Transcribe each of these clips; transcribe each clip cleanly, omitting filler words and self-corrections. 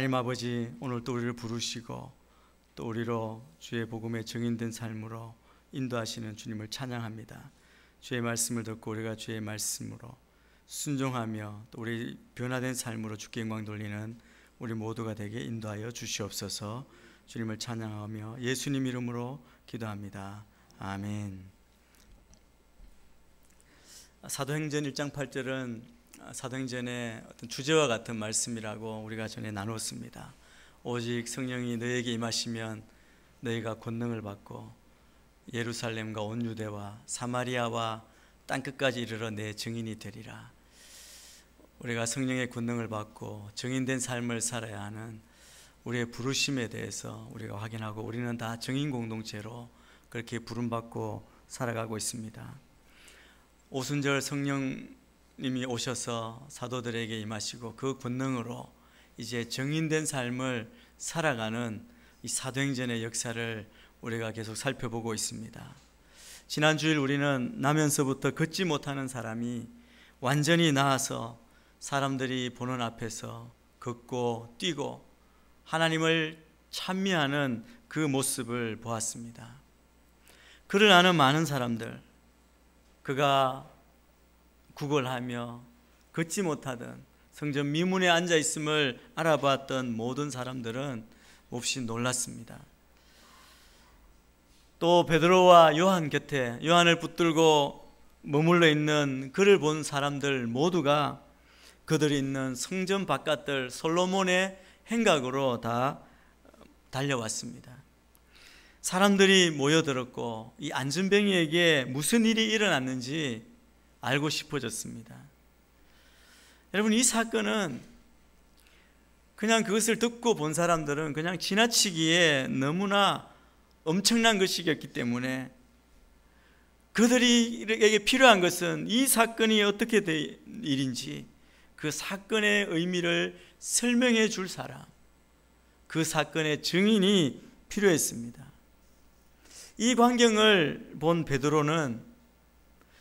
하나님 아버지, 오늘 또 우리를 부르시고 또 우리로 주의 복음에 증인된 삶으로 인도하시는 주님을 찬양합니다. 주의 말씀을 듣고 우리가 주의 말씀으로 순종하며 또 우리 변화된 삶으로 주께 영광 돌리는 우리 모두가 되게 인도하여 주시옵소서. 주님을 찬양하며 예수님 이름으로 기도합니다. 아멘. 사도행전 1장 8절은 사도행전의 어떤 주제와 같은 말씀이라고 우리가 전에 나눴습니다. 오직 성령이 너에게 임하시면 너희가 권능을 받고 예루살렘과 온 유대와 사마리아와 땅끝까지 이르러 내 증인이 되리라. 우리가 성령의 권능을 받고 증인된 삶을 살아야 하는 우리의 부르심에 대해서 우리가 확인하고, 우리는 다 증인 공동체로 그렇게 부름받고 살아가고 있습니다. 오순절 성령님이 오셔서 사도들에게 임하시고 그 권능으로 이제 증인된 삶을 살아가는 이 사도행전의 역사를 우리가 계속 살펴보고 있습니다. 지난 주일 우리는 나면서부터 걷지 못하는 사람이 완전히 나아서 사람들이 보는 앞에서 걷고 뛰고 하나님을 찬미하는 그 모습을 보았습니다. 그를 아는 많은 사람들, 그가 구걸하며 걷지 못하던 성전 미문에 앉아 있음을 알아봤던 모든 사람들은 몹시 놀랐습니다. 또 베드로와 요한 곁에 요한을 붙들고 머물러 있는 그를 본 사람들 모두가 그들이 있는 성전 바깥들 솔로몬의 행각으로 다 달려왔습니다. 사람들이 모여들었고 이 안전뱅이에게 무슨 일이 일어났는지 알고 싶어졌습니다. 여러분, 이 사건은 그냥 그것을 듣고 본 사람들은 그냥 지나치기에 너무나 엄청난 것이었기 때문에 그들에게 필요한 것은 이 사건이 어떻게 된 일인지 그 사건의 의미를 설명해 줄 사람, 그 사건의 증인이 필요했습니다. 이 광경을 본 베드로는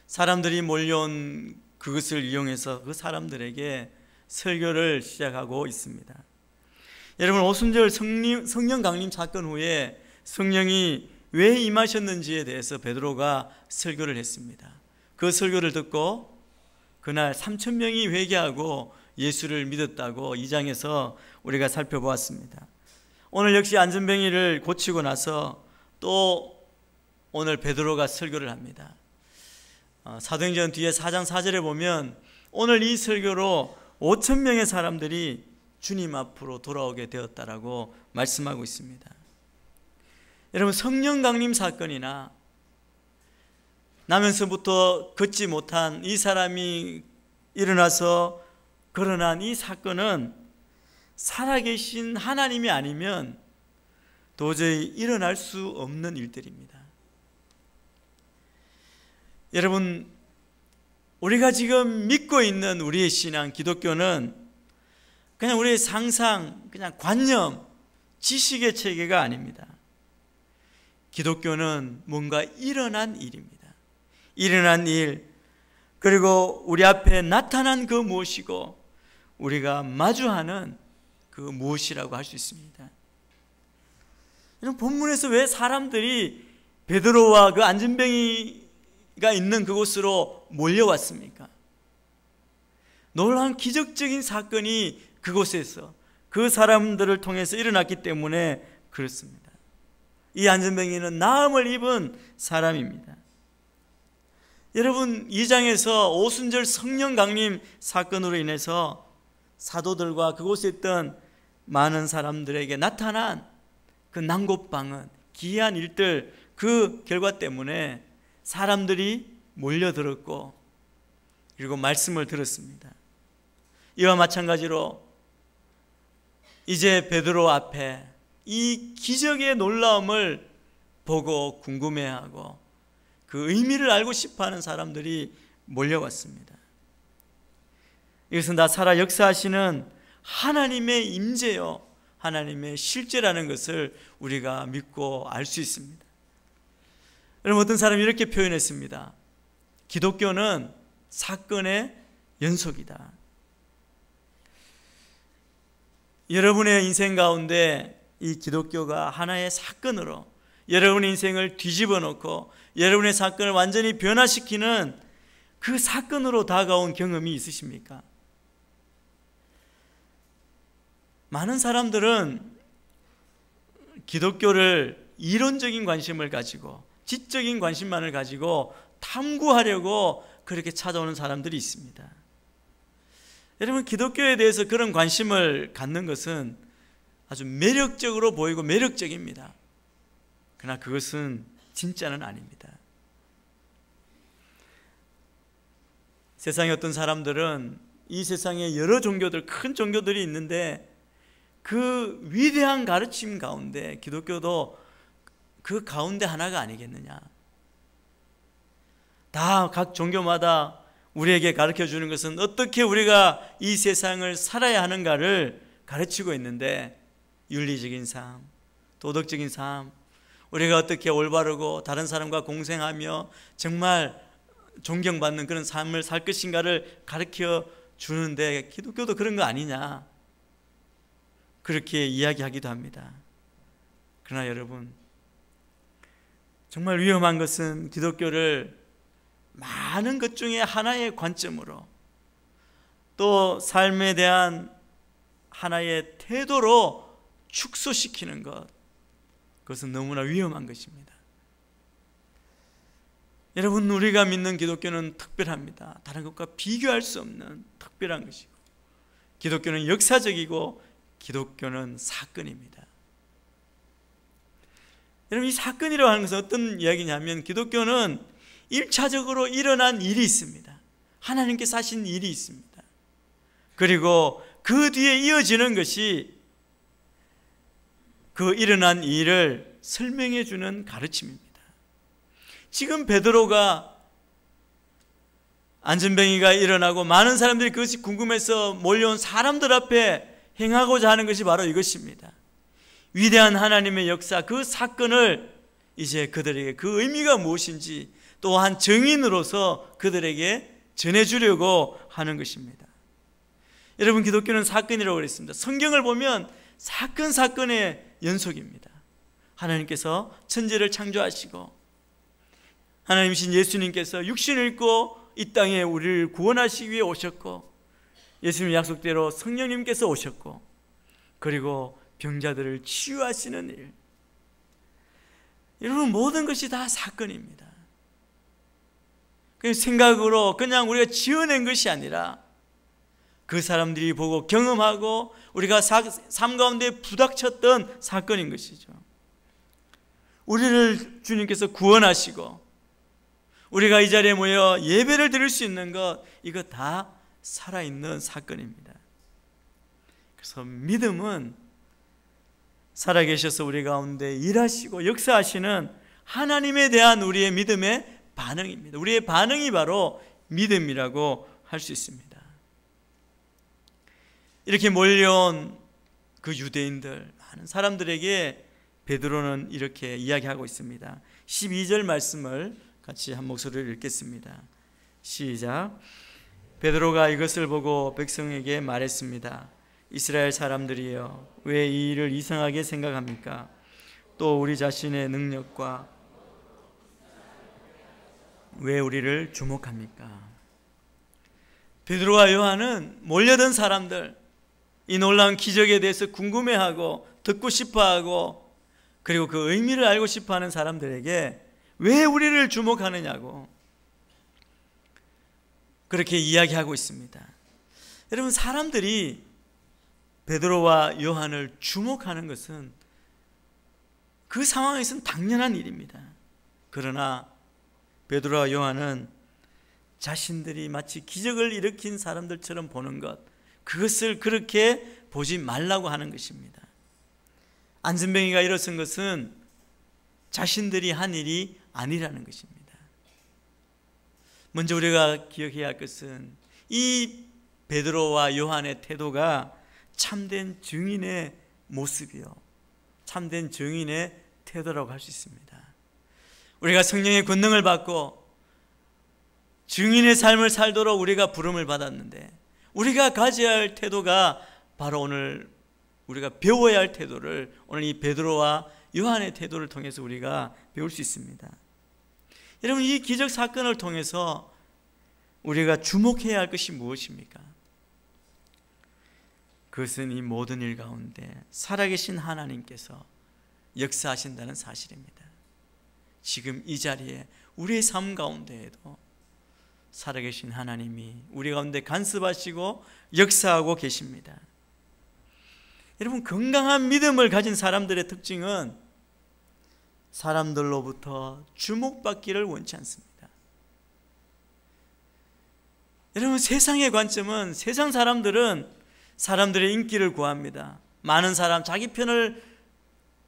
사람들이 몰려온 그것을 이용해서 그 사람들에게 설교를 시작하고 있습니다. 여러분, 오순절 성령 강림 사건 후에 성령이 왜 임하셨는지에 대해서 베드로가 설교를 했습니다. 그 설교를 듣고 그날 3,000명이 회개하고 예수를 믿었다고 2장에서 우리가 살펴보았습니다. 오늘 역시 안전뱅이를 고치고 나서 또 오늘 베드로가 설교를 합니다. 사도행전 뒤에 4장 4절에 보면 오늘 이 설교로 5,000명의 사람들이 주님 앞으로 돌아오게 되었다라고 말씀하고 있습니다. 여러분, 성령 강림 사건이나 나면서부터 걷지 못한 이 사람이 일어나서 거론한 이 사건은 살아계신 하나님이 아니면 도저히 일어날 수 없는 일들입니다. 여러분, 우리가 지금 믿고 있는 우리의 신앙 기독교는 그냥 우리의 상상, 그냥 관념, 지식의 체계가 아닙니다. 기독교는 뭔가 일어난 일입니다. 일어난 일, 그리고 우리 앞에 나타난 그 무엇이고 우리가 마주하는 그 무엇이라고 할 수 있습니다. 이런 본문에서 왜 사람들이 베드로와 그 안전뱅이가 있는 그곳으로 몰려왔습니까? 놀라운 기적적인 사건이 그곳에서 그 사람들을 통해서 일어났기 때문에 그렇습니다. 이 안전뱅이는 나음을 입은 사람입니다. 여러분, 2장에서 오순절 성령 강림 사건으로 인해서 사도들과 그곳에 있던 많은 사람들에게 나타난 그 난곳방언, 기이한 일들, 그 결과 때문에 사람들이 몰려들었고 그리고 말씀을 들었습니다. 이와 마찬가지로 이제 베드로 앞에 이 기적의 놀라움을 보고 궁금해하고 그 의미를 알고 싶어하는 사람들이 몰려왔습니다. 이것은 다 살아 역사하시는 하나님의 임재요, 하나님의 실제라는 것을 우리가 믿고 알 수 있습니다. 여러분, 어떤 사람이 이렇게 표현했습니다. 기독교는 사건의 연속이다. 여러분의 인생 가운데 이 기독교가 하나의 사건으로 여러분의 인생을 뒤집어 놓고 여러분의 사건을 완전히 변화시키는 그 사건으로 다가온 경험이 있으십니까? 많은 사람들은 기독교를 이론적인 관심을 가지고 지적인 관심만을 가지고 탐구하려고 그렇게 찾아오는 사람들이 있습니다. 여러분, 기독교에 대해서 그런 관심을 갖는 것은 아주 매력적으로 보이고 매력적입니다. 그러나 그것은 진짜는 아닙니다. 세상의 어떤 사람들은 이 세상에 여러 종교들, 큰 종교들이 있는데 그 위대한 가르침 가운데 기독교도 그 가운데 하나가 아니겠느냐. 다 각 종교마다 우리에게 가르쳐 주는 것은 어떻게 우리가 이 세상을 살아야 하는가를 가르치고 있는데, 윤리적인 삶, 도덕적인 삶, 우리가 어떻게 올바르고 다른 사람과 공생하며 정말 존경받는 그런 삶을 살 것인가를 가르쳐 주는데 기독교도 그런 거 아니냐, 그렇게 이야기하기도 합니다. 그러나 여러분, 정말 위험한 것은 기독교를 많은 것 중에 하나의 관점으로, 또 삶에 대한 하나의 태도로 축소시키는 것, 그것은 너무나 위험한 것입니다. 여러분, 우리가 믿는 기독교는 특별합니다. 다른 것과 비교할 수 없는 특별한 것이고, 기독교는 역사적이고 기독교는 사건입니다. 여러분, 이 사건이라고 하는 것은 어떤 이야기냐면, 기독교는 1차적으로 일어난 일이 있습니다. 하나님께서 하신 일이 있습니다. 그리고 그 뒤에 이어지는 것이 그 일어난 일을 설명해 주는 가르침입니다. 지금 베드로가 안전뱅이가 일어나고 많은 사람들이 그것이 궁금해서 몰려온 사람들 앞에 행하고자 하는 것이 바로 이것입니다. 위대한 하나님의 역사, 그 사건을 이제 그들에게 그 의미가 무엇인지 또한 증인으로서 그들에게 전해주려고 하는 것입니다. 여러분, 기독교는 사건이라고 그랬습니다. 성경을 보면 사건의 연속입니다. 하나님께서 천지를 창조하시고 하나님이신 예수님께서 육신을 입고 이 땅에 우리를 구원하시기 위해 오셨고, 예수님 약속대로 성령님께서 오셨고, 그리고 병자들을 치유하시는 일, 여러분, 모든 것이 다 사건입니다. 그 생각으로 그냥 우리가 지어낸 것이 아니라 그 사람들이 보고 경험하고 우리가 삶 가운데 부닥쳤던 사건인 것이죠. 우리를 주님께서 구원하시고 우리가 이 자리에 모여 예배를 드릴 수 있는 것, 이거 다 살아있는 사건입니다. 그래서 믿음은 살아계셔서 우리 가운데 일하시고 역사하시는 하나님에 대한 우리의 믿음의 반응입니다. 우리의 반응이 바로 믿음이라고 할 수 있습니다. 이렇게 몰려온 그 유대인들, 많은 사람들에게 베드로는 이렇게 이야기하고 있습니다. 12절 말씀을 같이 한 목소리를 읽겠습니다. 시작. 베드로가 이것을 보고 백성에게 말했습니다. 이스라엘 사람들이여, 왜 이 일을 이상하게 생각합니까? 또 우리 자신의 능력과 왜 우리를 주목합니까? 베드로와 요한은 몰려든 사람들, 이 놀라운 기적에 대해서 궁금해하고 듣고 싶어하고 그리고 그 의미를 알고 싶어하는 사람들에게 왜 우리를 주목하느냐고 그렇게 이야기하고 있습니다. 여러분, 사람들이 베드로와 요한을 주목하는 것은 그 상황에서는 당연한 일입니다. 그러나 베드로와 요한은 자신들이 마치 기적을 일으킨 사람들처럼 보는 것, 그것을 그렇게 보지 말라고 하는 것입니다. 안전뱅이가 일어선 것은 자신들이 한 일이 아니라는 것입니다. 먼저 우리가 기억해야 할 것은 이 베드로와 요한의 태도가 참된 증인의 모습이요, 참된 증인의 태도라고 할 수 있습니다. 우리가 성령의 권능을 받고 증인의 삶을 살도록 우리가 부름을 받았는데, 우리가 가져야 할 태도가 바로 오늘 우리가 배워야 할 태도를 오늘 이 베드로와 요한의 태도를 통해서 우리가 배울 수 있습니다. 여러분, 이 기적 사건을 통해서 우리가 주목해야 할 것이 무엇입니까? 그것은 이 모든 일 가운데 살아계신 하나님께서 역사하신다는 사실입니다. 지금 이 자리에 우리의 삶 가운데에도 살아계신 하나님이 우리 가운데 간섭하시고 역사하고 계십니다. 여러분, 건강한 믿음을 가진 사람들의 특징은 사람들로부터 주목받기를 원치 않습니다. 여러분, 세상의 관점은, 세상 사람들은 사람들의 인기를 구합니다. 많은 사람, 자기 편을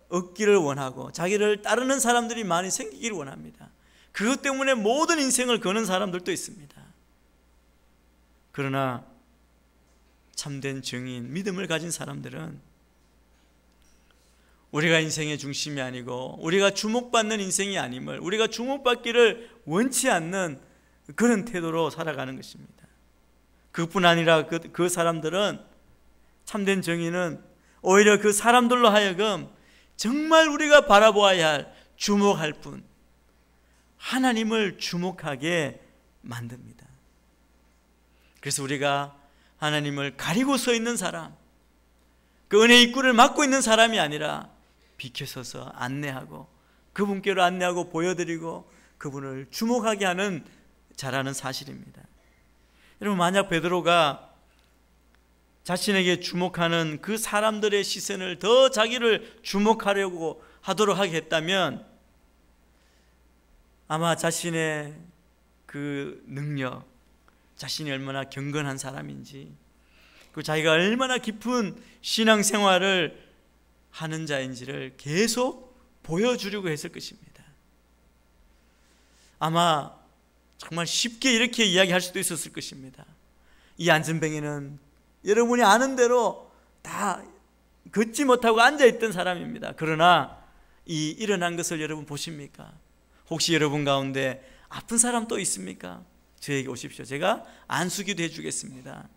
얻기를 원하고 자기를 따르는 사람들이 많이 생기기를 원합니다. 그것 때문에 모든 인생을 거는 사람들도 있습니다. 그러나 참된 증인, 믿음을 가진 사람들은 우리가 인생의 중심이 아니고 우리가 주목받는 인생이 아님을, 우리가 주목받기를 원치 않는 그런 태도로 살아가는 것입니다. 그뿐 아니라 그 사람들은, 참된 정의는 오히려 그 사람들로 하여금 정말 우리가 바라보아야 할, 주목할 분, 하나님을 주목하게 만듭니다. 그래서 우리가 하나님을 가리고 서 있는 사람, 그 은혜의 입구를 막고 있는 사람이 아니라 비켜서서 안내하고, 그분께로 안내하고 보여드리고 그분을 주목하게 하는 자라는 사실입니다. 여러분, 만약 베드로가 자신에게 주목하는 그 사람들의 시선을 더 자기를 주목하려고 하도록 하게 했다면 아마 자신의 그 능력, 자신이 얼마나 경건한 사람인지, 그 자기가 얼마나 깊은 신앙생활을 하는 자인지를 계속 보여주려고 했을 것입니다. 아마 정말 쉽게 이렇게 이야기할 수도 있었을 것입니다. 이 안전뱅이는 여러분이 아는 대로 다 걷지 못하고 앉아있던 사람입니다. 그러나 이 일어난 것을 여러분 보십니까? 혹시 여러분 가운데 아픈 사람 또 있습니까? 저에게 오십시오. 제가 안수기도 해주겠습니다.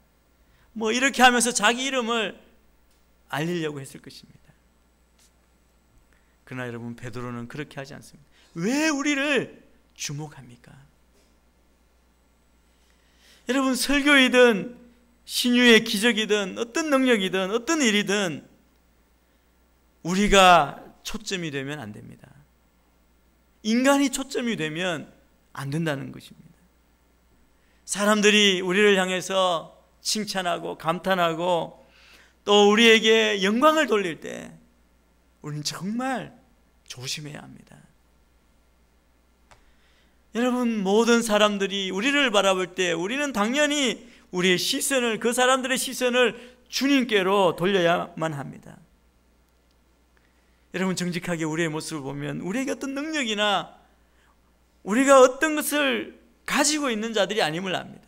뭐 이렇게 하면서 자기 이름을 알리려고 했을 것입니다. 그러나 여러분, 베드로는 그렇게 하지 않습니다. 왜 우리를 주목합니까? 여러분, 설교이든 신유의 기적이든 어떤 능력이든 어떤 일이든 우리가 초점이 되면 안 됩니다. 인간이 초점이 되면 안 된다는 것입니다. 사람들이 우리를 향해서 칭찬하고 감탄하고 또 우리에게 영광을 돌릴 때 우리는 정말 조심해야 합니다. 여러분, 모든 사람들이 우리를 바라볼 때 우리는 당연히 우리의 시선을, 그 사람들의 시선을 주님께로 돌려야만 합니다. 여러분, 정직하게 우리의 모습을 보면 우리에게 어떤 능력이나 우리가 어떤 것을 가지고 있는 자들이 아님을 압니다.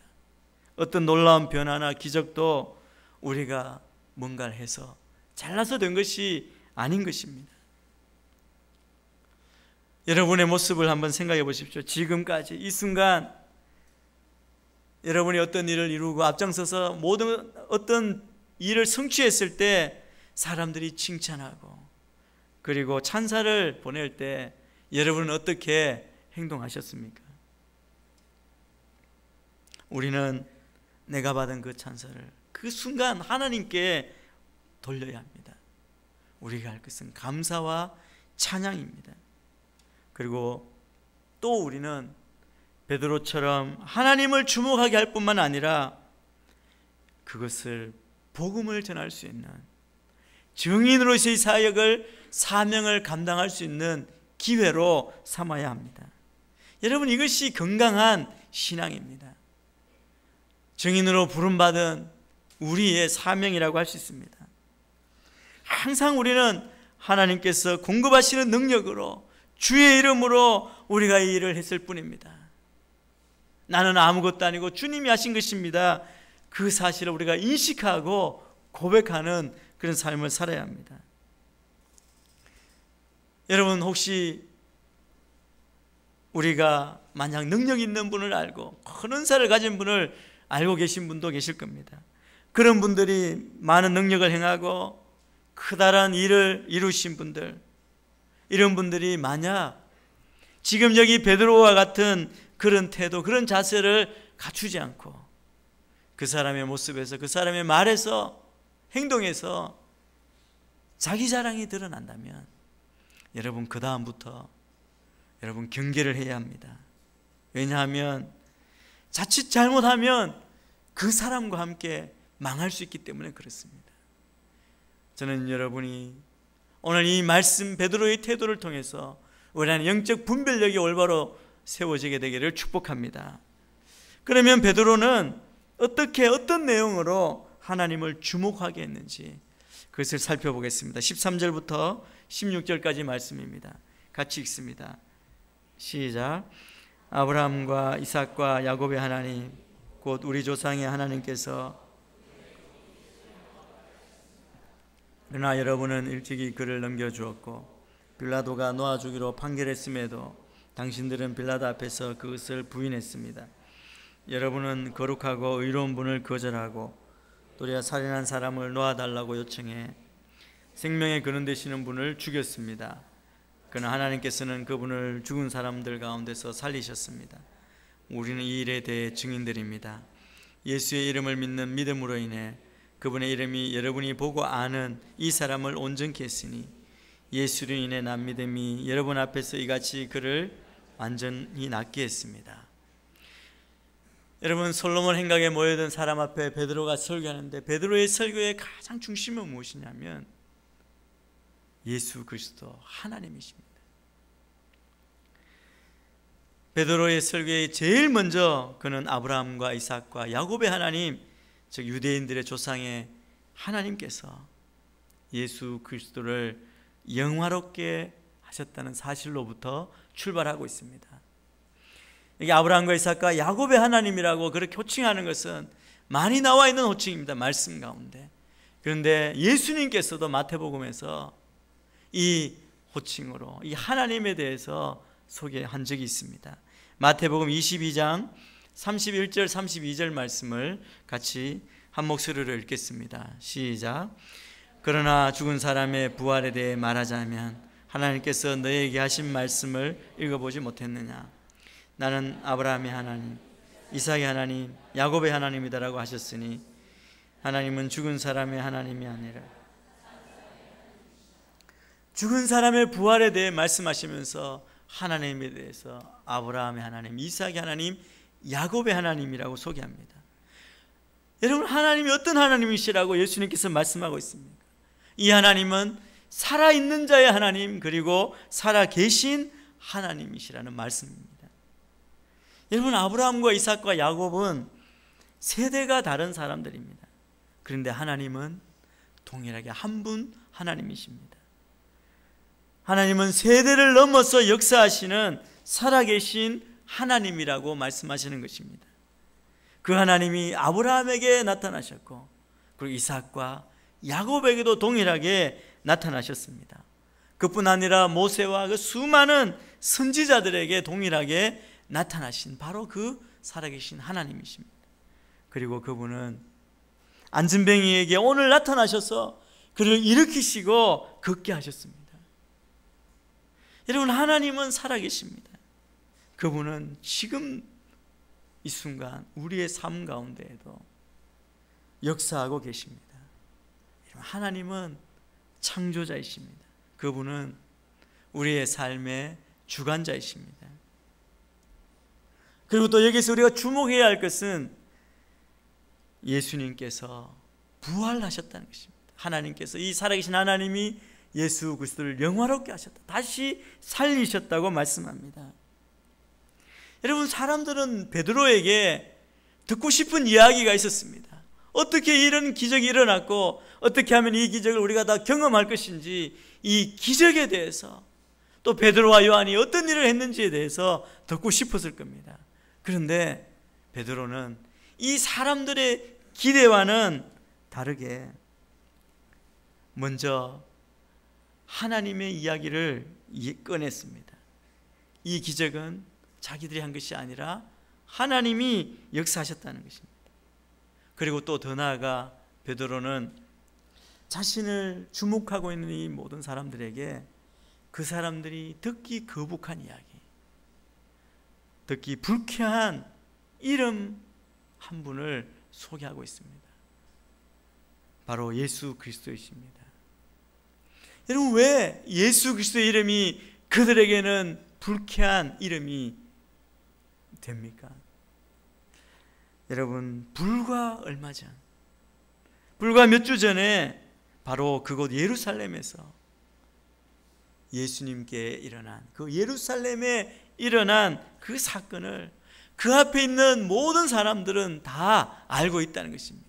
어떤 놀라운 변화나 기적도 우리가 뭔가를 해서 잘나서 된 것이 아닌 것입니다. 여러분의 모습을 한번 생각해 보십시오. 지금까지 이 순간 여러분이 어떤 일을 이루고 앞장서서 모든 어떤 일을 성취했을 때 사람들이 칭찬하고 그리고 찬사를 보낼 때 여러분은 어떻게 행동하셨습니까? 우리는 내가 받은 그 찬사를 그 순간 하나님께 돌려야 합니다. 우리가 할 것은 감사와 찬양입니다. 그리고 또 우리는 베드로처럼 하나님을 주목하게 할 뿐만 아니라 그것을 복음을 전할 수 있는 증인으로서의 사명을 감당할 수 있는 기회로 삼아야 합니다. 여러분, 이것이 건강한 신앙입니다. 증인으로 부름받은 우리의 사명이라고 할 수 있습니다. 항상 우리는 하나님께서 공급하시는 능력으로 주의 이름으로 우리가 이 일을 했을 뿐입니다. 나는 아무것도 아니고 주님이 하신 것입니다. 그 사실을 우리가 인식하고 고백하는 그런 삶을 살아야 합니다. 여러분, 혹시 우리가 만약 능력 있는 분을 알고 큰 은사를 가진 분을 알고 계신 분도 계실 겁니다. 그런 분들이 많은 능력을 행하고 크다란 일을 이루신 분들, 이런 분들이 만약 지금 여기 베드로와 같은 그런 태도, 그런 자세를 갖추지 않고 그 사람의 모습에서, 그 사람의 말에서, 행동에서 자기 자랑이 드러난다면 여러분, 그 다음부터 여러분 경계를 해야 합니다. 왜냐하면 자칫 잘못하면 그 사람과 함께 망할 수 있기 때문에 그렇습니다. 저는 여러분이 오늘 이 말씀 베드로의 태도를 통해서 우리 안에 영적 분별력이 올바로 세워지게 되기를 축복합니다. 그러면 베드로는 어떻게, 어떤 내용으로 하나님을 주목하게 했는지 그것을 살펴보겠습니다. 13절부터 16절까지 말씀입니다. 같이 읽습니다. 시작. 아브라함과 이삭과 야곱의 하나님, 곧 우리 조상의 하나님께서, 그러나 여러분은 일찍이 그를 넘겨주었고 빌라도가 놓아주기로 판결했음에도 당신들은 빌라도 앞에서 그것을 부인했습니다. 여러분은 거룩하고 의로운 분을 거절하고 도리어 살인한 사람을 놓아달라고 요청해 생명의 근원 되시는 분을 죽였습니다. 그러나 하나님께서는 그분을 죽은 사람들 가운데서 살리셨습니다. 우리는 이 일에 대해 증인들입니다. 예수의 이름을 믿는 믿음으로 인해 그분의 이름이 여러분이 보고 아는 이 사람을 온전케 했으니 예수로 인해 난 믿음이 여러분 앞에서 이같이 그를 완전히 낫게 했습니다. 여러분, 솔로몬 행각에 모여든 사람 앞에 베드로가 설교하는데 베드로의 설교의 가장 중심은 무엇이냐면 예수 그리스도 하나님이십니다. 베드로의 설교에 제일 먼저 그는 아브라함과 이삭과 야곱의 하나님, 즉 유대인들의 조상의 하나님께서 예수 그리스도를 영화롭게 하셨다는 사실로부터 출발하고 있습니다. 여기 아브라함과 이삭과 야곱의 하나님이라고 그렇게 호칭하는 것은 많이 나와 있는 호칭입니다. 말씀 가운데. 그런데 예수님께서도 마태복음에서 이 호칭으로 이 하나님에 대해서 소개한 적이 있습니다. 마태복음 22장 31절 32절 말씀을 같이 한 목소리로 읽겠습니다. 시작. 그러나 죽은 사람의 부활에 대해 말하자면 하나님께서 너에게 하신 말씀을 읽어보지 못했느냐? 나는 아브라함의 하나님, 이삭의 하나님, 야곱의 하나님이다라고 하셨으니 하나님은 죽은 사람의 하나님이 아니라, 죽은 사람의 부활에 대해 말씀하시면서 하나님에 대해서 아브라함의 하나님, 이삭의 하나님, 야곱의 하나님이라고 소개합니다. 여러분, 하나님이 어떤 하나님이시라고 예수님께서 말씀하고 있습니까? 이 하나님은 살아있는 자의 하나님, 그리고 살아계신 하나님이시라는 말씀입니다. 여러분, 아브라함과 이삭과 야곱은 세대가 다른 사람들입니다. 그런데 하나님은 동일하게 한 분 하나님이십니다. 하나님은 세대를 넘어서 역사하시는 살아계신 하나님이라고 말씀하시는 것입니다. 그 하나님이 아브라함에게 나타나셨고 그리고 이삭과 야곱에게도 동일하게 나타나셨습니다. 그뿐 아니라 모세와 그 수많은 선지자들에게 동일하게 나타나신 바로 그 살아계신 하나님이십니다. 그리고 그분은 안진뱅이에게 오늘 나타나셔서 그를 일으키시고 걷게 하셨습니다. 여러분, 하나님은 살아계십니다. 그분은 지금 이 순간 우리의 삶 가운데에도 역사하고 계십니다. 하나님은 창조자이십니다. 그분은 우리의 삶의 주관자이십니다. 그리고 또 여기서 우리가 주목해야 할 것은 예수님께서 부활하셨다는 것입니다. 하나님께서, 이 살아계신 하나님이 예수 그리스도를 영화롭게 하셨다, 다시 살리셨다고 말씀합니다. 여러분, 사람들은 베드로에게 듣고 싶은 이야기가 있었습니다. 어떻게 이런 기적이 일어났고 어떻게 하면 이 기적을 우리가 다 경험할 것인지, 이 기적에 대해서, 또 베드로와 요한이 어떤 일을 했는지에 대해서 듣고 싶었을 겁니다. 그런데 베드로는 이 사람들의 기대와는 다르게 먼저 하나님의 이야기를 꺼냈습니다. 이 기적은 자기들이 한 것이 아니라 하나님이 역사하셨다는 것입니다. 그리고 또 더 나아가 베드로는 자신을 주목하고 있는 이 모든 사람들에게 그 사람들이 듣기 거북한 이야기, 듣기 불쾌한 이름 한 분을 소개하고 있습니다. 바로 예수 그리스도이십니다. 여러분, 왜 예수 그리스도의 이름이 그들에게는 불쾌한 이름이 됩니까? 여러분, 불과 몇 주 전에 바로 그곳 예루살렘에서 예수님께 일어난 그 예루살렘에 일어난 그 사건을 그 앞에 있는 모든 사람들은 다 알고 있다는 것입니다.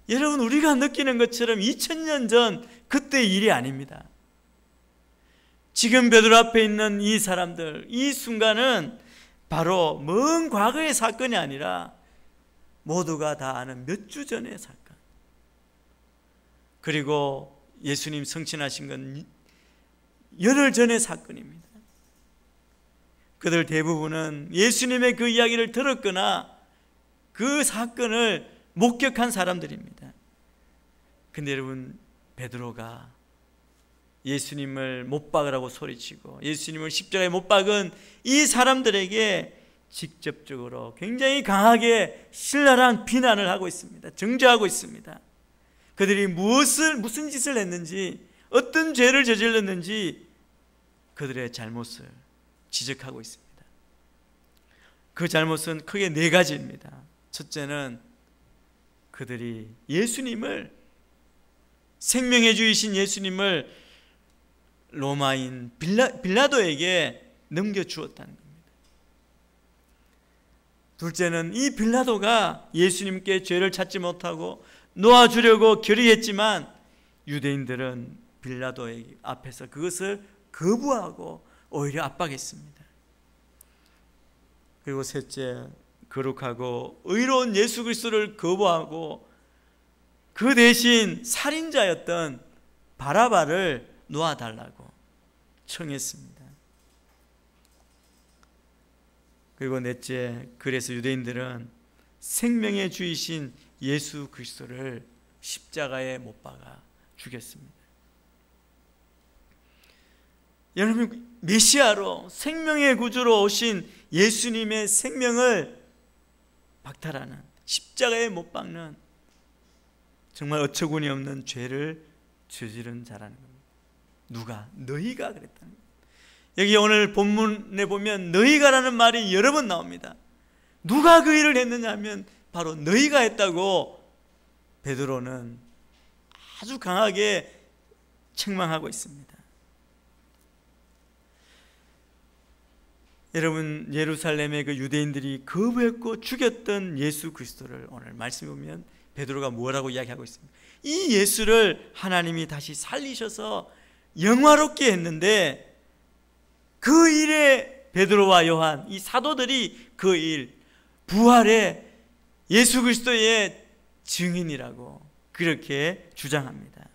여러분, 우리가 느끼는 것처럼 2000년 전 그때의 일이 아닙니다. 지금 베드로 앞에 있는 이 사람들, 이 순간은 바로 먼 과거의 사건이 아니라 모두가 다 아는 몇 주 전의 사건, 그리고 예수님 성취하신 건 열흘 전의 사건입니다. 그들 대부분은 예수님의 그 이야기를 들었거나 그 사건을 목격한 사람들입니다. 근데 여러분, 베드로가 예수님을 못 박으라고 소리치고 예수님을 십자가에 못 박은 이 사람들에게 직접적으로 굉장히 강하게 신랄한 비난을 하고 있습니다. 정죄하고 있습니다. 그들이 무슨 짓을 했는지, 어떤 죄를 저질렀는지 그들의 잘못을 지적하고 있습니다. 그 잘못은 크게 4가지입니다. 첫째는 그들이 예수님을, 생명의 주이신 예수님을 로마인 빌라도에게 넘겨주었다는 겁니다. 둘째는 이 빌라도가 예수님께 죄를 찾지 못하고 놓아주려고 결의했지만 유대인들은 빌라도 앞에서 그것을 거부하고 오히려 압박했습니다. 그리고 셋째, 거룩하고 의로운 예수 그리스도를 거부하고 그 대신 살인자였던 바라바를 놓아달라고 청했습니다. 그리고 넷째, 그래서 유대인들은 생명의 주이신 예수 그리스도를 십자가에 못 박아 죽였습니다. 여러분, 메시아로 생명의 구주로 오신 예수님의 생명을 박탈하는, 십자가에 못 박는 정말 어처구니 없는 죄를 저지른 자라는 겁니다. 누가? 너희가 그랬다는 겁니다. 여기 오늘 본문에 보면 너희가라는 말이 여러 번 나옵니다. 누가 그 일을 했느냐 하면 바로 너희가 했다고 베드로는 아주 강하게 책망하고 있습니다. 여러분, 예루살렘의 그 유대인들이 거부했고 죽였던 예수 그리스도를 오늘 말씀해 보면 베드로가 뭐라고 이야기하고 있습니다. 이 예수를 하나님이 다시 살리셔서 영화롭게 했는데 그 일에 베드로와 요한, 이 사도들이 그 일, 부활의 예수 그리스도의 증인이라고 그렇게 주장합니다.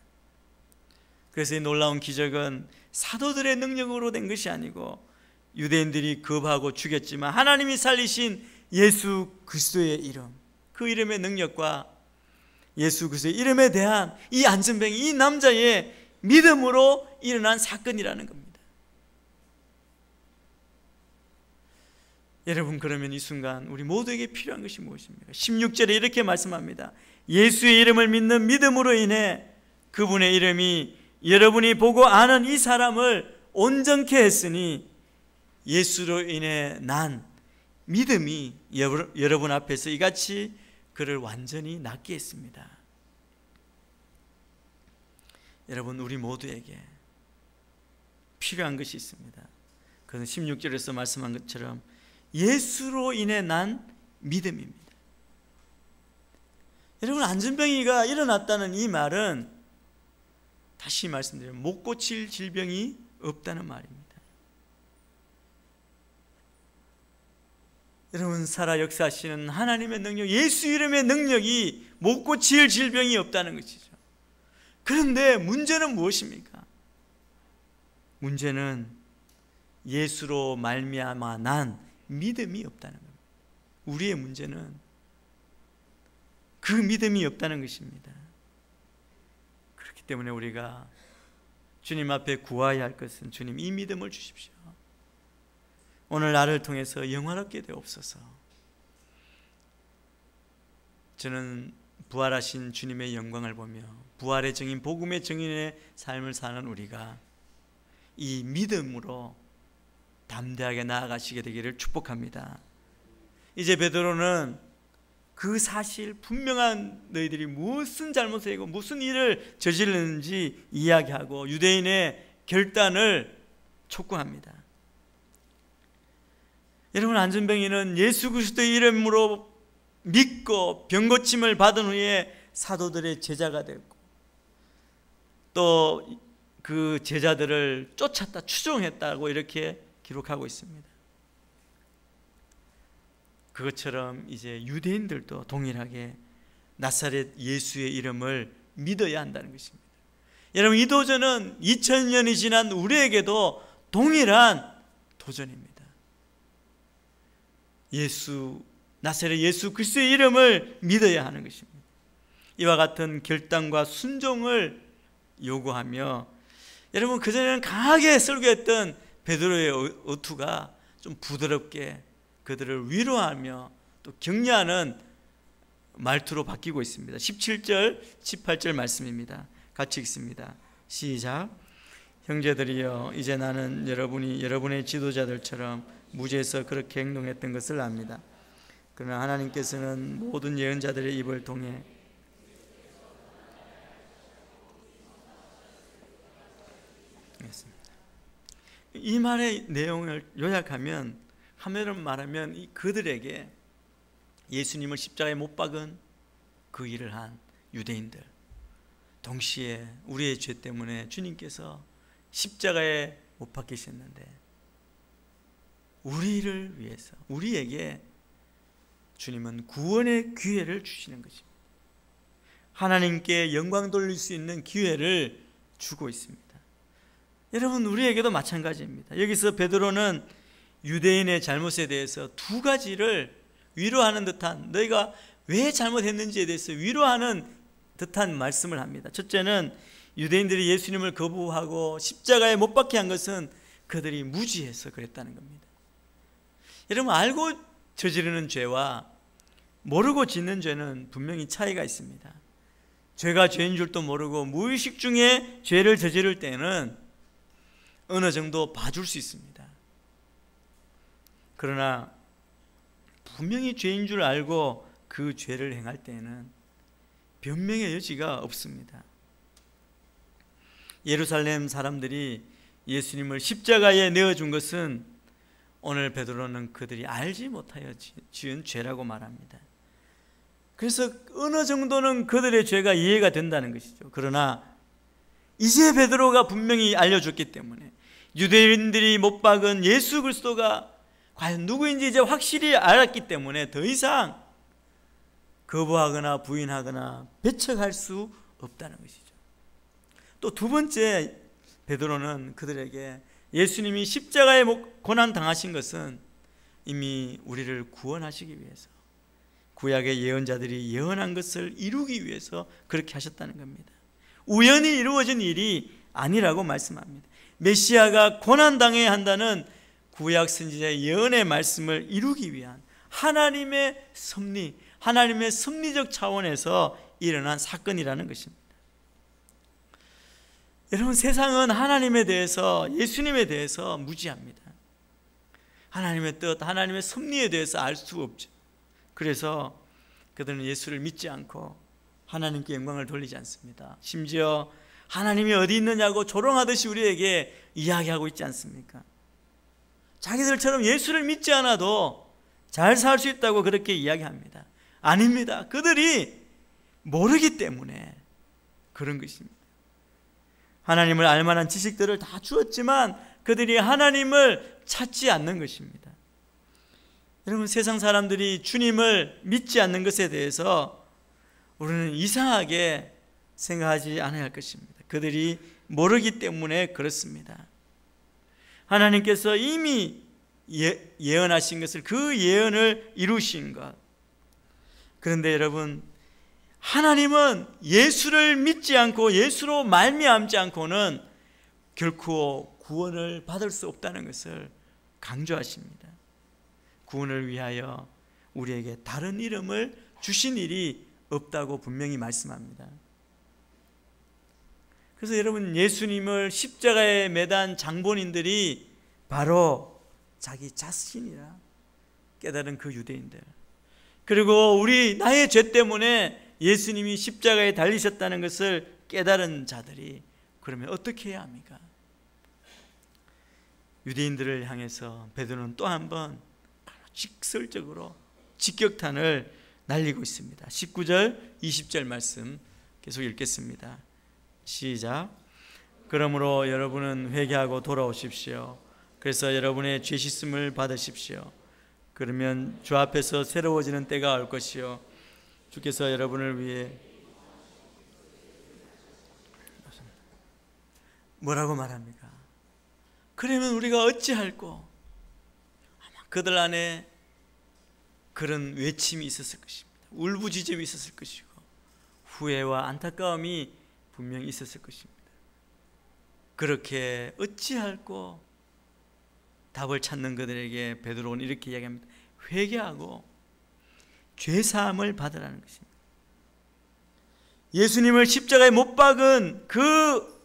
그래서 이 놀라운 기적은 사도들의 능력으로 된 것이 아니고 유대인들이 거부하고 죽였지만 하나님이 살리신 예수 그리스도의 이름, 그 이름의 능력과 예수 그리스도의 이름에 대한 이 안전뱅이, 이 남자의 믿음으로 일어난 사건이라는 겁니다. 여러분, 그러면 이 순간 우리 모두에게 필요한 것이 무엇입니까? 16절에 이렇게 말씀합니다. 예수의 이름을 믿는 믿음으로 인해 그분의 이름이 여러분이 보고 아는 이 사람을 온전케 했으니 예수로 인해 난 믿음이 여러분 앞에서 이같이 그를 완전히 낫게 했습니다. 여러분, 우리 모두에게 필요한 것이 있습니다. 그것은 16절에서 말씀한 것처럼 예수로 인해 난 믿음입니다. 여러분, 안전병이가 일어났다는 이 말은 다시 말씀드리면 못 고칠 질병이 없다는 말입니다. 여러분, 살아 역사하시는 하나님의 능력, 예수 이름의 능력이 못 고칠 질병이 없다는 것이죠. 그런데 문제는 무엇입니까? 문제는 예수로 말미암아 난 믿음이 없다는 겁니다. 우리의 문제는 그 믿음이 없다는 것입니다. 그렇기 때문에 우리가 주님 앞에 구해야 할 것은 주님 이 믿음을 주십시오. 오늘 나를 통해서 영화롭게 되옵소서. 저는 부활하신 주님의 영광을 보며 부활의 증인, 복음의 증인의 삶을 사는 우리가 이 믿음으로 담대하게 나아가시게 되기를 축복합니다. 이제 베드로는 그 사실, 분명한 너희들이 무슨 잘못을 하고 무슨 일을 저질렀는지 이야기하고 유대인의 결단을 촉구합니다. 여러분, 안전병이는 예수 그리스도의 이름으로 믿고 병고침을 받은 후에 사도들의 제자가 됐고 또 그 제자들을 쫓았다, 추종했다고 이렇게 기록하고 있습니다. 그것처럼 이제 유대인들도 동일하게 나사렛 예수의 이름을 믿어야 한다는 것입니다. 여러분, 이 도전은 2000년이 지난 우리에게도 동일한 도전입니다. 나사렛 예수 그리스도의 이름을 믿어야 하는 것입니다. 이와 같은 결단과 순종을 요구하며, 여러분, 그전에는 강하게 설교했던 베드로의 어투가 좀 부드럽게 그들을 위로하며 또 격려하는 말투로 바뀌고 있습니다. 17절, 18절 말씀입니다. 같이 읽습니다. 시작. 형제들이여, 이제 나는 여러분이 여러분의 지도자들처럼 무지해서 그렇게 행동했던 것을 압니다. 그러나 하나님께서는 모든 예언자들의 입을 통해 이 말의 내용을 요약하면, 한마디로 말하면 그들에게 예수님을 십자가에 못 박은 그 일을 한 유대인들, 동시에 우리의 죄 때문에 주님께서 십자가에 못 박히셨는데 우리를 위해서, 우리에게 주님은 구원의 기회를 주시는 것입니다. 하나님께 영광 돌릴 수 있는 기회를 주고 있습니다. 여러분, 우리에게도 마찬가지입니다. 여기서 베드로는 유대인의 잘못에 대해서 두 가지를 위로하는 듯한, 너희가 왜 잘못했는지에 대해서 위로하는 듯한 말씀을 합니다. 첫째는 유대인들이 예수님을 거부하고 십자가에 못 박게 한 것은 그들이 무지해서 그랬다는 겁니다. 여러분, 알고 저지르는 죄와 모르고 짓는 죄는 분명히 차이가 있습니다. 죄가 죄인 줄도 모르고 무의식 중에 죄를 저지를 때는 어느 정도 봐줄 수 있습니다. 그러나 분명히 죄인 줄 알고 그 죄를 행할 때에는 변명의 여지가 없습니다. 예루살렘 사람들이 예수님을 십자가에 내어준 것은 오늘 베드로는 그들이 알지 못하여 지은 죄라고 말합니다. 그래서 어느 정도는 그들의 죄가 이해가 된다는 것이죠. 그러나 이제 베드로가 분명히 알려줬기 때문에, 유대인들이 못 박은 예수 그리스도가 과연 누구인지 이제 확실히 알았기 때문에 더 이상 거부하거나 부인하거나 배척할 수 없다는 것이죠. 또 두 번째, 베드로는 그들에게 예수님이 십자가에 고난 당하신 것은 이미 우리를 구원하시기 위해서, 구약의 예언자들이 예언한 것을 이루기 위해서 그렇게 하셨다는 겁니다. 우연히 이루어진 일이 아니라고 말씀합니다. 메시아가 고난당해야 한다는 구약 선지자의 예언의 말씀을 이루기 위한 하나님의 섭리, 하나님의 섭리적 차원에서 일어난 사건이라는 것입니다. 여러분, 세상은 하나님에 대해서, 예수님에 대해서 무지합니다. 하나님의 뜻, 하나님의 섭리에 대해서 알 수 없죠. 그래서 그들은 예수를 믿지 않고 하나님께 영광을 돌리지 않습니다. 심지어 하나님이 어디 있느냐고 조롱하듯이 우리에게 이야기하고 있지 않습니까? 자기들처럼 예수를 믿지 않아도 잘 살 수 있다고 그렇게 이야기합니다. 아닙니다. 그들이 모르기 때문에 그런 것입니다. 하나님을 알만한 지식들을 다 주었지만 그들이 하나님을 찾지 않는 것입니다. 여러분, 세상 사람들이 주님을 믿지 않는 것에 대해서 우리는 이상하게 생각하지 않아야 할 것입니다. 그들이 모르기 때문에 그렇습니다. 하나님께서 이미 예언하신 것을, 그 예언을 이루신 것. 그런데 여러분, 하나님은 예수를 믿지 않고 예수로 말미암지 않고는 결코 구원을 받을 수 없다는 것을 강조하십니다. 구원을 위하여 우리에게 다른 이름을 주신 일이 없다고 분명히 말씀합니다. 그래서 여러분, 예수님을 십자가에 매단 장본인들이 바로 자기 자신이라 깨달은 그 유대인들, 그리고 나의 죄 때문에 예수님이 십자가에 달리셨다는 것을 깨달은 자들이 그러면 어떻게 해야 합니까? 유대인들을 향해서 베드로는 또 한 번 직설적으로 직격탄을 날리고 있습니다. 19절 20절 말씀 계속 읽겠습니다. 시작. 그러므로 여러분은 회개하고 돌아오십시오. 그래서 여러분의 죄 씻음을 받으십시오. 그러면 주 앞에서 새로워지는 때가 올 것이요, 주께서 여러분을 위해 뭐라고 말합니까? 그러면 우리가 어찌할꼬? 아마 그들 안에 그런 외침이 있었을 것입니다. 울부짖음이 있었을 것이고 후회와 안타까움이 분명히 있었을 것입니다. 그렇게 어찌할꼬 답을 찾는 그들에게 베드로는 이렇게 이야기합니다. 회개하고 죄사함을 받으라는 것입니다. 예수님을 십자가에 못 박은 그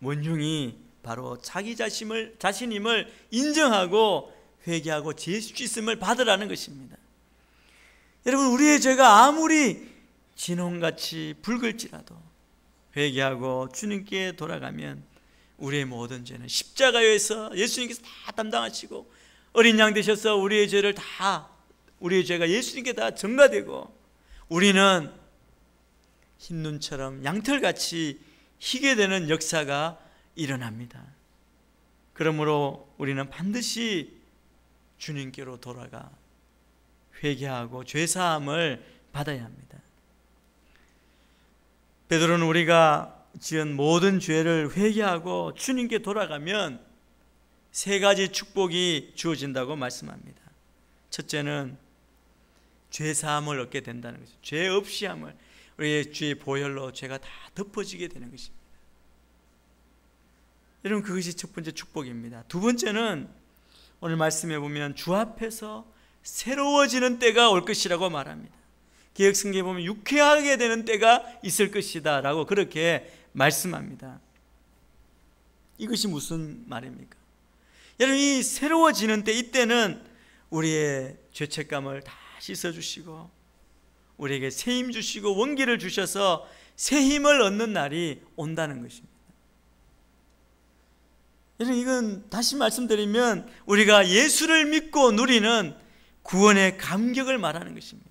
원흉이 바로 자기 자신임을 인정하고 회개하고 죄 씻음을 받으라는 것입니다. 여러분, 우리의 죄가 아무리 진홍같이 붉을지라도 회개하고 주님께 돌아가면 우리의 모든 죄는 십자가에서 예수님께서 다 담당하시고 어린 양 되셔서 우리의 죄가 예수님께 다 전가되고 우리는 흰눈처럼 양털같이 희게 되는 역사가 일어납니다. 그러므로 우리는 반드시 주님께로 돌아가 회개하고 죄사함을 받아야 합니다. 베드로는 우리가 지은 모든 죄를 회개하고 주님께 돌아가면 세 가지 축복이 주어진다고 말씀합니다. 첫째는 죄사함을 얻게 된다는 것이죠. 죄 없이 함을, 우리의 주의 보혈로 죄가 다 덮어지게 되는 것입니다. 여러분, 그것이 첫 번째 축복입니다. 두 번째는 오늘 말씀해 보면 주 앞에서 새로워지는 때가 올 것이라고 말합니다. 개역성경에 보면 유쾌하게 되는 때가 있을 것이다 라고 그렇게 말씀합니다. 이것이 무슨 말입니까? 여러분, 이 새로워지는 때, 이때는 우리의 죄책감을 다 씻어주시고 우리에게 새 힘 주시고 원기를 주셔서 새 힘을 얻는 날이 온다는 것입니다. 여러분, 이건 다시 말씀드리면 우리가 예수를 믿고 누리는 구원의 감격을 말하는 것입니다.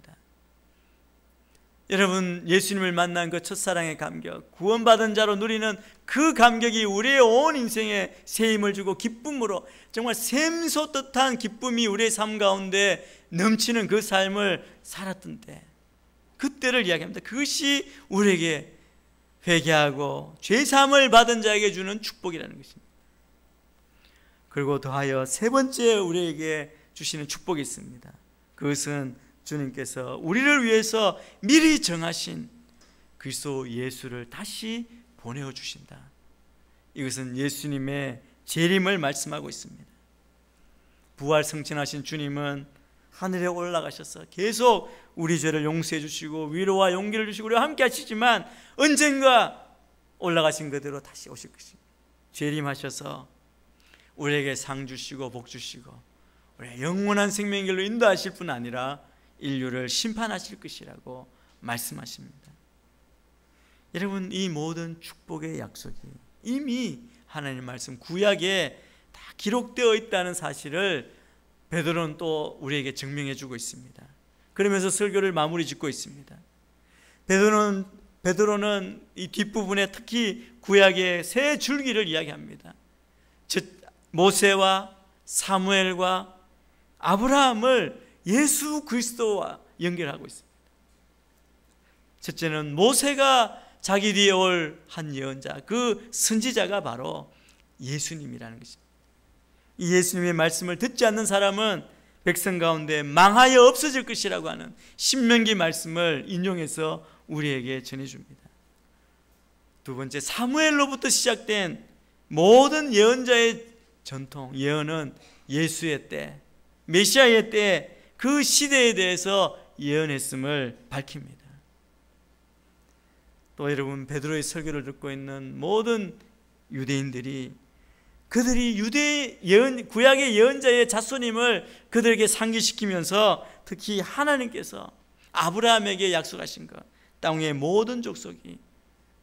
여러분, 예수님을 만난 그 첫사랑의 감격, 구원받은 자로 누리는 그 감격이 우리의 온 인생에 새 힘을 주고 기쁨으로, 정말 샘솟듯한 기쁨이 우리의 삶 가운데 넘치는 그 삶을 살았던 때, 그때를 이야기합니다. 그것이 우리에게 회개하고 죄사함을 받은 자에게 주는 축복이라는 것입니다. 그리고 더하여 세 번째 우리에게 주시는 축복이 있습니다. 그것은 주님께서 우리를 위해서 미리 정하신 그리스도 예수를 다시 보내어 주신다. 이것은 예수님의 재림을 말씀하고 있습니다. 부활 승천하신 주님은 하늘에 올라가셔서 계속 우리 죄를 용서해 주시고 위로와 용기를 주시고 우리와 함께 하시지만 언젠가 올라가신 그대로 다시 오실 것입니다. 재림하셔서 우리에게 상 주시고 복 주시고 우리의 영원한 생명의 길로 인도하실 뿐 아니라 인류를 심판하실 것이라고 말씀하십니다. 여러분, 이 모든 축복의 약속이 이미 하나님 말씀 구약에 다 기록되어 있다는 사실을 베드로는 또 우리에게 증명해 주고 있습니다. 그러면서 설교를 마무리 짓고 있습니다. 베드로는 이 뒷부분에 특히 구약의 세 줄기를 이야기합니다. 즉 모세와 사무엘과 아브라함을 예수 그리스도와 연결하고 있습니다. 첫째는 모세가 자기 뒤에 올 한 예언자, 그 선지자가 바로 예수님이라는 것입니다. 이 예수님의 말씀을 듣지 않는 사람은 백성 가운데 망하여 없어질 것이라고 하는 신명기 말씀을 인용해서 우리에게 전해줍니다. 두 번째, 사무엘로부터 시작된 모든 예언자의 전통, 예언은 예수의 때, 메시아의 때 그 시대에 대해서 예언했음을 밝힙니다. 또 여러분, 베드로의 설교를 듣고 있는 모든 유대인들이 그들이 구약의 예언자의 자손임을 그들에게 상기시키면서 특히 하나님께서 아브라함에게 약속하신 것, 땅의 모든 족속이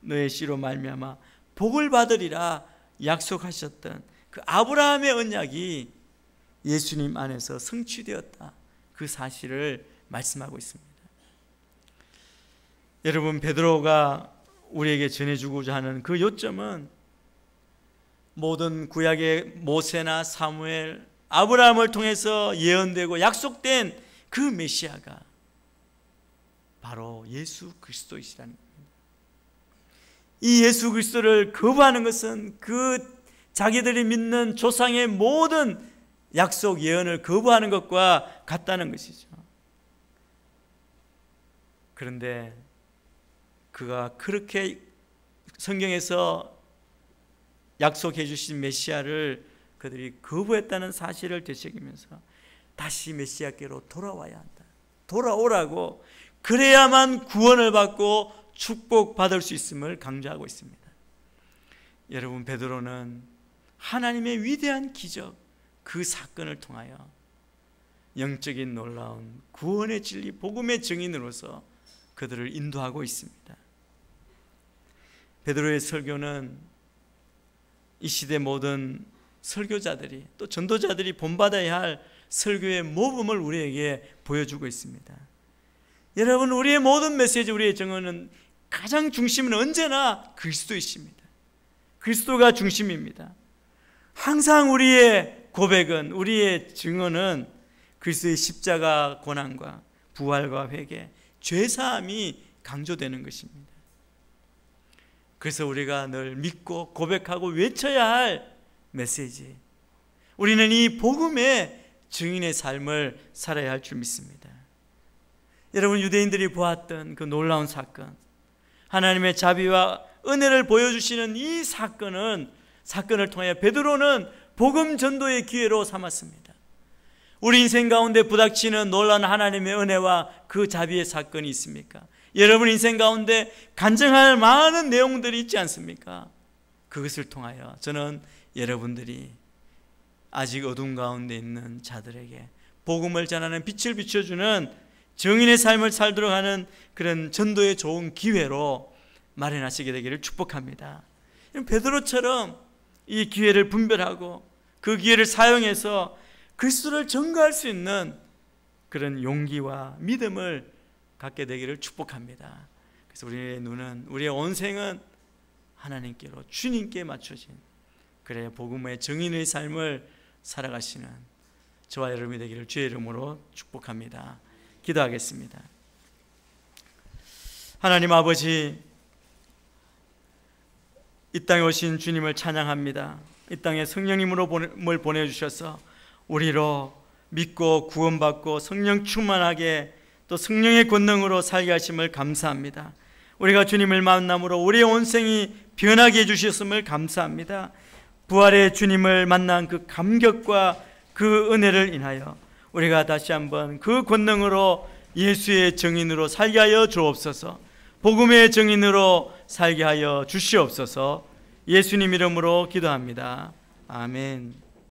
너의 씨로 말미암아 복을 받으리라 약속하셨던 그 아브라함의 언약이 예수님 안에서 성취되었다, 그 사실을 말씀하고 있습니다. 여러분, 베드로가 우리에게 전해주고자 하는 그 요점은 모든 구약의 모세나 사무엘, 아브라함을 통해서 예언되고 약속된 그 메시아가 바로 예수 그리스도이시라는 겁니다. 이 예수 그리스도를 거부하는 것은 그 자기들이 믿는 조상의 모든 약속 예언을 거부하는 것과 같다는 것이죠. 그런데 그가 그렇게 성경에서 약속해 주신 메시아를 그들이 거부했다는 사실을 되새기면서 다시 메시아께로 돌아와야 한다, 돌아오라고, 그래야만 구원을 받고 축복받을 수 있음을 강조하고 있습니다. 여러분, 베드로는 하나님의 위대한 기적, 그 사건을 통하여 영적인 놀라운 구원의 진리, 복음의 증인으로서 그들을 인도하고 있습니다. 베드로의 설교는 이 시대 모든 설교자들이, 또 전도자들이 본받아야 할 설교의 모범을 우리에게 보여주고 있습니다. 여러분, 우리의 모든 메시지, 우리의 증언은 가장 중심은 언제나 그리스도이십니다. 그리스도가 중심입니다. 항상 우리의 고백은, 우리의 증언은 그리스도의 십자가 고난과 부활과 회개, 죄사함이 강조되는 것입니다. 그래서 우리가 늘 믿고 고백하고 외쳐야 할 메시지, 우리는 이 복음의 증인의 삶을 살아야 할 줄 믿습니다. 여러분, 유대인들이 보았던 그 놀라운 사건, 하나님의 자비와 은혜를 보여주시는 이 사건을 통해 베드로는 복음 전도의 기회로 삼았습니다. 우리 인생 가운데 부닥치는 놀라운 하나님의 은혜와 그 자비의 사건이 있습니까? 여러분 인생 가운데 간증할 많은 내용들이 있지 않습니까? 그것을 통하여 저는 여러분들이 아직 어둠 가운데 있는 자들에게 복음을 전하는 빛을 비춰주는 정인의 삶을 살도록 하는 그런 전도의 좋은 기회로 마련하시게 되기를 축복합니다. 베드로처럼 이 기회를 분별하고 그 기회를 사용해서 그리스도를 전가할 수 있는 그런 용기와 믿음을 갖게 되기를 축복합니다. 그래서 우리의 눈은, 우리의 온 생은 하나님께로, 주님께 맞춰진, 그래 복음의 정인의 삶을 살아가시는 저와 여러분이 되기를 주의 이름으로 축복합니다. 기도하겠습니다. 하나님 아버지, 이 땅에 오신 주님을 찬양합니다. 이 땅에 성령님으로 보내주셔서 우리로 믿고 구원받고 성령 충만하게 또 성령의 권능으로 살게 하심을 감사합니다. 우리가 주님을 만남으로 우리의 온생이 변하게 해주셨음을 감사합니다. 부활의 주님을 만난 그 감격과 그 은혜를 인하여 우리가 다시 한번 그 권능으로 예수의 증인으로 살게 하여 주옵소서. 복음의 증인으로 살게 하여 주시옵소서. 예수님 이름으로 기도합니다. 아멘.